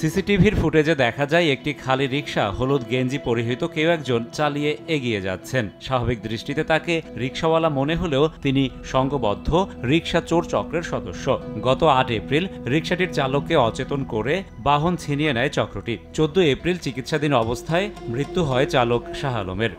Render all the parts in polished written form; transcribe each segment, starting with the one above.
সিসিটিভির ফুটেজে দেখা যায় একটি খালি রিকশা হলুদ গেঞ্জি পরিহিত কেউ একজন চালিয়ে এগিয়ে যাচ্ছেন। স্বাভাবিক দৃষ্টিতে তাকে রিকশাওয়ালা মনে হলেও তিনি সংঘবদ্ধ রিকশা চোর চক্রের সদস্য। গত ৮ এপ্রিল রিকশাটির চালককে অচেতন করে বাহন ছিনিয়ে নেয় চক্রটি। ১৪ এপ্রিল চিকিৎসাধীন অবস্থায় মৃত্যু হয় চালক শাহ আলমের।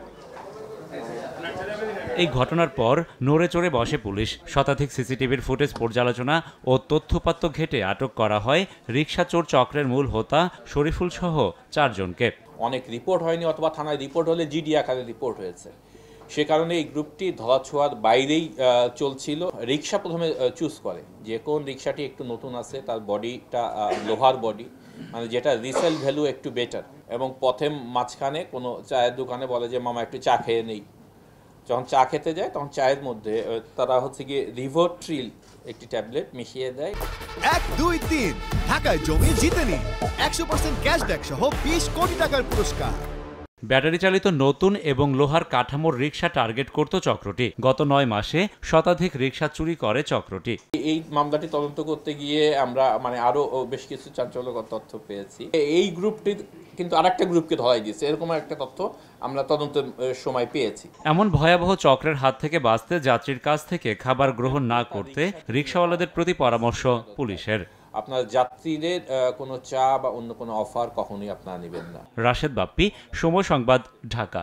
এই ঘটনার পর নড়ে চড়ে বসে পুলিশ। শতাধিক সিসিটিভির ফুটেজ পর্যালোচনা ও তথ্যপাত্র ঘেটে আটক করা হয় রিকশা চোর চক্রের মূল হোতা শরীফুল সহ ৪ জনকে। অনেক রিপোর্ট হয়নি অথবা থানায় রিপোর্ট হলে জিডি আকারে রিপোর্ট হয়েছে। সে কারণে এই গ্রুপটি ধরাছোঁয়ার বাইরেই চলছিল। রিকশা প্রথমে চুজ করে যে কোন রিকশাটি একটু নতুন আছে, তার বডিটা লোহার বডি, মানে যেটা রিসেল ভ্যালু একটু বেটার, এবং পথে মাঝখানে কোনো চায়ের দোকানে বলে যে মামা একটু চা খেয়ে নেই। যখন চা খেতে যায় তখন চায়ের মধ্যে তারা হচ্ছে গিয়ে রিভোট্রিল একটি ট্যাবলেট মিশিয়ে দেয়। ১, ২, ৩ ঢাকায় জমি জিতে নিন ১০০% ক্যাশব্যাক সহ ২০ কোটি টাকার পুরস্কার। ব্যাটারি চালিত নতুন এবং লোহার কাঠামোর রিকশা টার্গেট করত চক্রটি। গত ৯ মাসে শতাধিক রিকশা চুরি করে চক্রটি। এই মামলাটি তদন্ত করতে গিয়ে আমরা আরো বেশ কিছু চাঞ্চল্যকর তথ্য পেয়েছি। এই গ্রুপটি কিন্তু আরেকটা গ্রুপকে ধরাই দিয়েছে, এরকম একটা তথ্য আমরা তদন্তের সময় পেয়েছি। এমন ভয়াবহ চক্রের হাত থেকে বাঁচতে যাত্রীর কাছ থেকে খাবার গ্রহণ না করতে রিকশাওয়ালাদের প্রতি পরামর্শ পুলিশের। আপনার যাত্রীদের কোনো চা বা অন্য কোনো অফার কখনোই আপনারা নেবেন না। রাশেদ বাপ্পি, সময় সংবাদ, ঢাকা।